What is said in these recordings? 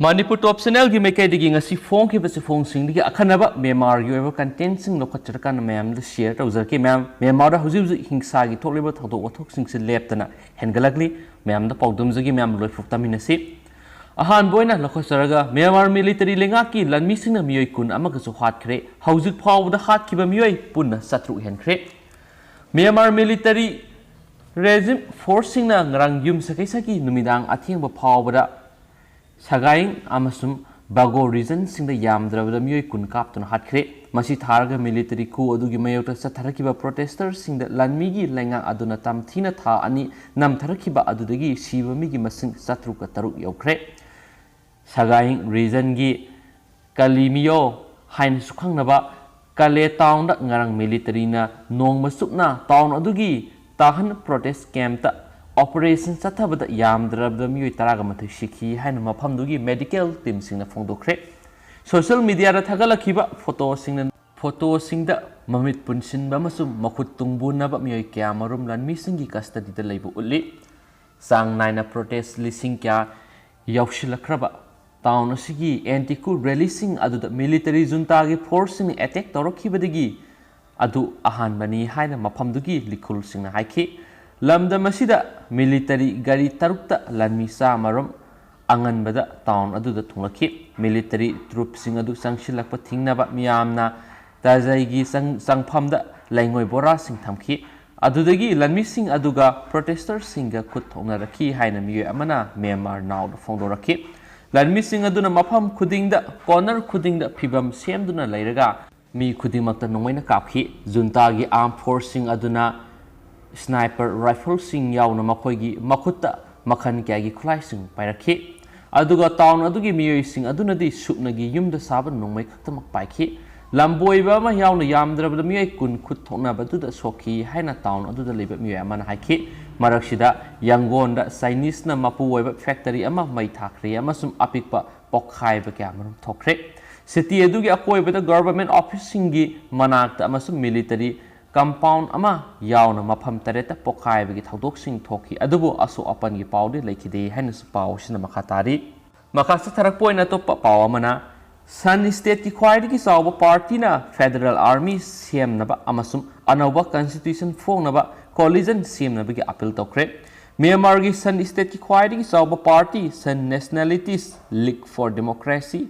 Manipur Top Channel की मैं कह देगी ngasi phone के बस phone सिंग दी अखनबा Myanmar की वो content सिंग लोग कच्चर का न मैम द share तो उधर के मैम Myanmar दा हुजी हिंसा की थोड़ी बहुत थोड़ा वथोक सिंग से लेप तना हैंगलगली मैम द पौधम जगी मैम लोग फुक्ता मिनसी अहान बोय ना लोग कच्चरगा Myanmar military लेंगा की लन्मी सिंग न मियोई कुन अमक जो हाथ करे हुजी फाव द हाथ की बमियोई पुन शत्रु हैन करे Myanmar military regime forcing na ngarang yum sa kaisa ki numidang athing ba phaw bada Sagaing amasum bago reason sing the yam drabda mioi kun kap ton hatkre masi tharga military coup adugi mayota sa tharakiba protesters sing the lanmigi lenga aduna tam thina tha ani nam tharakiba adudagi siba migi masing satru ka taruk yokre Sagaing reason gi kalimio hain sukhang naba kale town da ngarang military na nong masukna town adugi tahan protest camp ta Operation Sathabada Yam Drabda Mui Taragamatu Shiki Han Mapamdugi medical team sing the Fondokre. Social media Tagala Kiba photo sing the Mamit Punsin Bamasum Makutumbu Naba Mui Kiamarum Lan missing custody the label Uli Sang Nina protest listing Kya Yaushila Kraba Town Sigi anti-coup releasing Adu the military Zuntagi forcing attack Torokibadigi Adu Ahan Bani Haina Mapamdugi Likul Sing Haiki Lamda masida military gari tarukta lanmisa marom angan bada town adu da thungaki military troops sing adu sangshilakpa thingnaba miyamna tajaigi sangphamda laingoi bora sing thamki adudagi lanmi sing aduga protesters singa khut thongna rakhi haina miye amana Myanmar now da phongdoraki lanmi sing aduna mafam khudingda corner khudingda phibam semduna leiraga mi khudingmakta nongoina kaphi junta gi armed forcing aduna Sniper rifle sing yaw na makoigi makuta makhan kyagi khulai sing pairakhi aduga town adugi miyoi sing aduna di suknagi yumda saban nongmai khakta mak paikhi lamboi ba ma yaw na yamdrabda miyoi kun khut thokna baduda sokhi haina town aduda leba miyoi amana haikhi maraksida yangon da Chinese na mapu oiba factory ama mai thakri ama sum apikpa pokhai ba kya marum thokre city adugi akoi ba da government office singi manakta ama sum military compound ama yauna mafam tareta pokai bagi thodok sing thoki adubu asu apan gi pawde lekhide haina su paw sina makhatari makasa tharak poina to paw amana Sun state ki khwaidi ki sawba party na federal army cm naba amasum anauba constitution phong naba coalition cm naba gi appeal tokre Myanmar gi Sun state ki khwaidi ki sawba party Sun nationalities league for democracy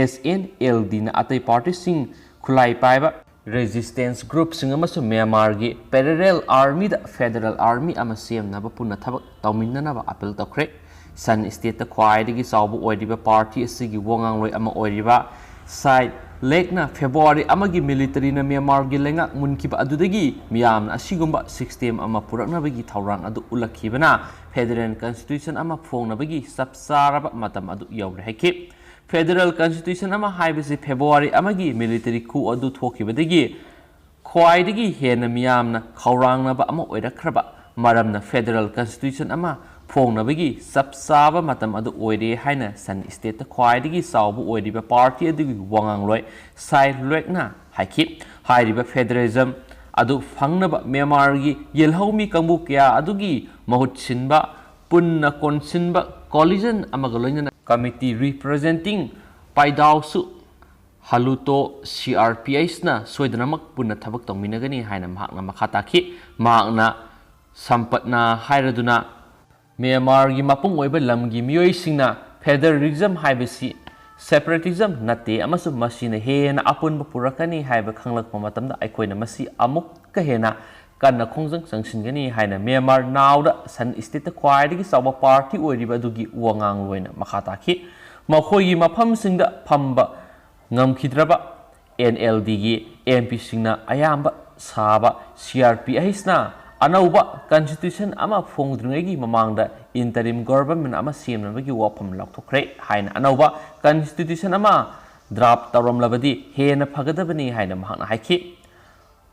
SNLD na atai party sing khulai paiba resistance group sing amasu Myanmar gi parallel army da federal army ama CM na ba punna thabak tawminna na ba appeal tokre Sun state ta khwaidi gi sawbu oidiba party asigi wongang loi ama oidiba side lake na February ama gi military na Myanmar gi lenga munkiba adudagi miyam na asigumba system ama purakna bagi thawrang adu ulakhibana federal constitution ama phongna bagi sapsaraba matam adu yawre haiki Federal Constitution ama haibasi February amagi military coup adu thokibadagi khwaidagi hena miyamna khawrangna ba ama oirakraba maramna Federal Constitution ama phongnabagi sapsaba matam adu oire haina Sun state ta khwaidagi sawbu oiriba party adu wangangloi side lekna haiki hairiba federalism adu phangnaba Myanmar gi yelhaumi kangbu kya adugi mahut sinba punna konsinba coalition amaga loina Committee representing Paidausu Haluto CRPS na soidanamak punna thabak tongminagani haina mahakna makhataki mahakna sampatna hairaduna Myanmar gi mapung oiba lamgi miyoi singna federalism haibasi separatism nate amasu masina hena apunba purakani haiba khanglakpa matamda aikoina masi amuk ka hena kanna khongjang sangsingani haina Myanmar now da Sun state ta khwaidagi sawba party oiriba dugi wangang loina makhataki makhoi gi mafam singda phamba ngamkhidraba NLD gi MP singna ayamba saba CRPS na anauba constitution ama phongdringai gi mamangda interim government ama semna gi wafam lakthokre haina anauba constitution ama draft tawram labadi hena phagadabani haina mahakna haiki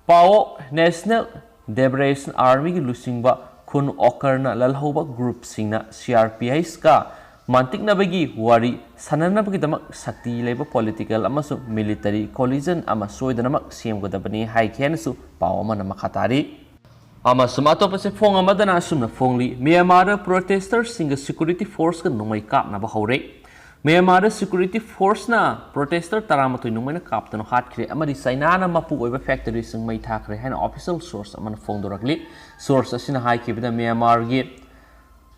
Pao National Liberation Army ki lusingba khun okarna lalhoba group singna CRPS ka mantikna bagi wari sanana bagi damak sakti leba political amasu military coalition ama soidanamak semgodabani hai khensu pawama na makhatari ama sumato pase phong amadana sumna phongli Myanmar protesters singa security force ka nongmai kap na ba hore Myanmar security force na protester taramatoi nungmai na kaptano hatkre amadi China na mapu oiba factory sing mai thakre haina official source amana phongdorakli source asina haikibida Myanmar gi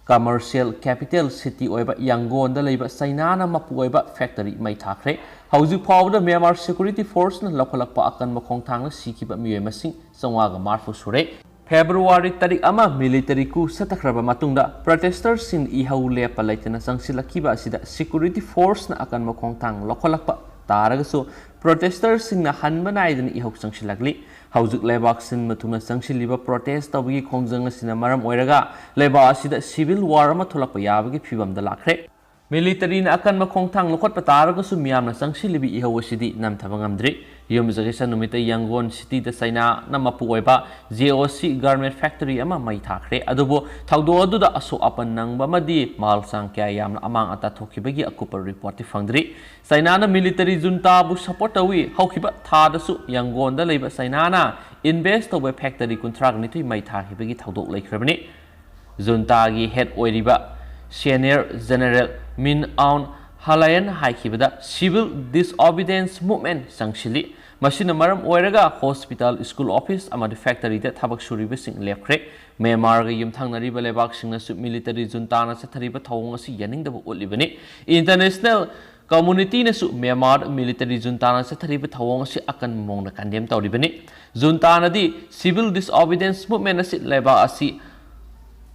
commercial capital city oiba Yangon da leiba China na mapu oiba factory mai thakre hauji phawda Myanmar security force na lokholakpa akan makhong thangna sikiba miyoi masing sangwaga marfu sure February tarik ama military coup satakraba matungda protesters sin ihau lepa laitana sangsilakiba asida security force na akan makhong thang lokholakpa taragaso protesters sin na hanba naidana ihau sangsilagli haujuk lebak sin matuna sangsiliba protest tawgi khongjang asina maram oiraga leba asida civil war ama tholakpa yabagi phibamda lakhre military na akan makhong thang lokhotpa taragaso miyamna sangsilibi ihau asidi namthaba ngamdri Yumzagisa numita Yangon city da China na mapuoiba JOC garment factory ama mai thakre adubo thaudo aduda aso apan nangba madi mal sangkya yamna amang ata thokibagi akupa report fangdri China na military junta bu support awi haukiba tha da su Yangon da leiba China na invest over factory contract ni thui mai thakibagi thaudo laikhrabani junta gi head oiriba senior general Min Aung Halayan haikibada civil disobedience movement sangshili machine maram oiraga hospital school office amadi factory da thabak suriba sing lepkhre Myanmar ga yumthangnari ba lebak singna su military junta na sathariba thawong asi yaningdaba utlibani international community na su Myanmar military junta na sathariba thawong asi akan mongna kandem tawribani junta na di civil disobedience movement asi leba asi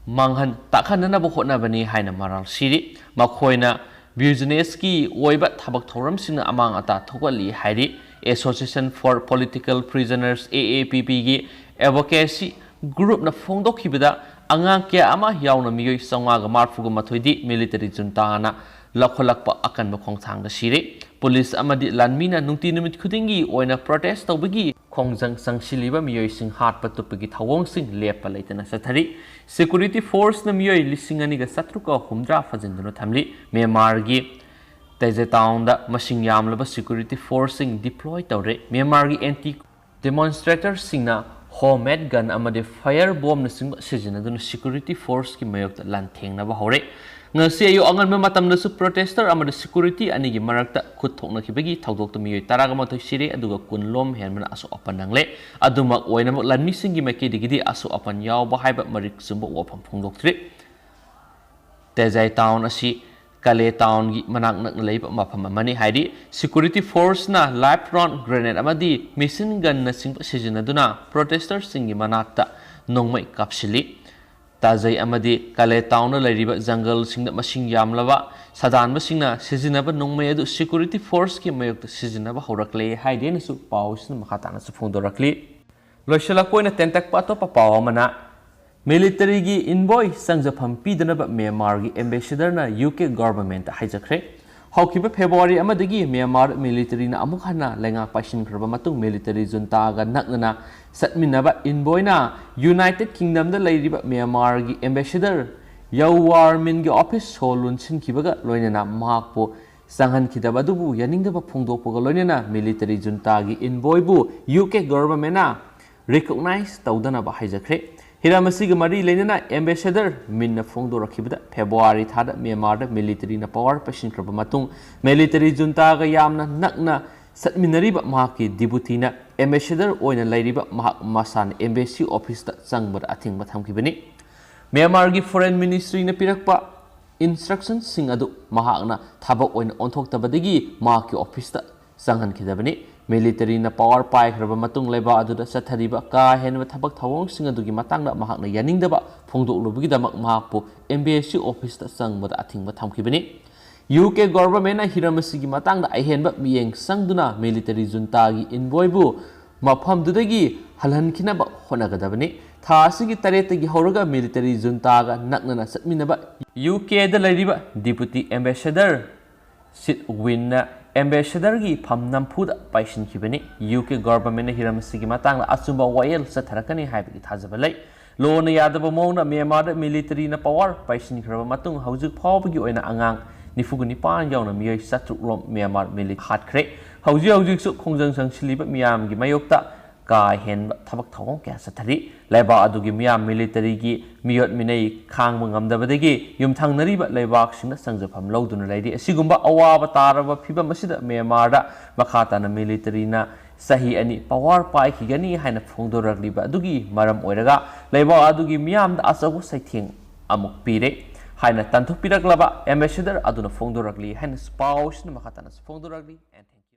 manghan takhanna bu hotnabani haina maral siri makhoina business ki oiba thabak thoram sina amang ata thokali hairi Association for Political Prisoners AAPP gi advocacy group na phongdokhibada angang kya ama yauna miyoi sangwa ga marfu ga mathoidi military junta na lakholakpa akan makhong thang da sire police amadi lanmina nungti numit khudingi oina protest tawbagi khongjang sangsiliba miyoi sing hat patupagi thawong sing lepa leitana sathari security force na miyoi lisingani ga satruka humdra fajinduna thamli Myanmar gi Taizé town da masing yamlaba security force sing deploy tawre Myanmar gi anti demonstrator singna homemade gun amade fire bomb na sing sijinaduna security force ki mayok lan thengna ba hore ngasi ayo angan ma matam na su protester amada security ani gi marakta khut thokna khibagi thawdok to miyoi taraga ma thoi sire aduga kunlom henmana aso apan nangle adumak oina mo lanmi singi make digidi aso apan yaw ba haiba marik sumba wafam phongdoktri Taizé town asi Kale town gi manak nak leiba mafam amani haidi security force na live round grenade amadi machine gun na sing sijinaduna protesters singi manakta nongmai kapsili Taizé amadi Kale town na leiriba jungle singda masing yamlaba sadan masingna sijinaba nongmai adu security force ki mayokta sijinaba horakle haide nasu pawsna makata nasu phongdorakli loishala koina tentak pato pa pawamana military gi envoy sangjafam pidanaba Myanmar gi ambassador na UK government haijakre haukiba February amadagi Myanmar military na amuk hana lenga pashin khraba matung military junta ga nakna satminaba envoy na United Kingdom da leiriba Myanmar gi ambassador Yawar Min gi office solun sinkibaga loinana mahakpo sanghan khidaba dubu yaningdaba phongdokpoga loinana military junta gi envoy bu UK government na recognize tawdana ba haijakre Hiramasi ga mari lenana ambassador minna phongdo rakhibada February thada Myanmar da military na power pashin kraba matung military junta ga yamna nakna satminariba mahaki deputy na ambassador oina lairiba mahak masan embassy office ta changbar athingba thamkibani Myanmar gi foreign ministry na pirakpa instructions sing adu mahakna thabak oina onthoktabadagi mahaki office ta changhan khidabani military na power pai khraba matung leba aduda sathariba ka henwa thabak thawong sing adugi matangda mahakna yaningdaba phongdoklubugi damak mahakpu embassy office ta changbada athingba thamkibani UK government na hiramasi gi matangda ahenba miyeng sangduna military junta gi envoy bu mafam dudagi halhan khinaba honagadabani tha asigi tarete gi horaga military junta ga naknana satminaba UK da lairiba deputy ambassador sit win na ambassador gi pham nampuda paishin khibani UK government na hiramasi gi matangla asumba wayel satharakani haibagi thajabalai lona yadaba mona Myanmar da military na power paishin khraba matung haujuk phawbagi oina angang nifuguni pan yauna miyoi satruk lom Myanmar military hatkre haujuk su khongjang sangsiliba miyam gi mayokta का हेन थबक थवों क्या सथरी लेबा अदुगी मियाम military की मियोट मिनई खांग ngamdabadagi yumthangnariba leibaksinga sangjafam lawduna leidi asigumba awaba taraba phiba masida Myanmar da makhatana military na sahi ani power pai khigani haina phongdoraliba adugi maram oiraga leiba adugi miyam da asabu saithing amuk pire haina tanthuk piraklaba ambassador aduna phongdorali haina spouse na makhatana phongdorali and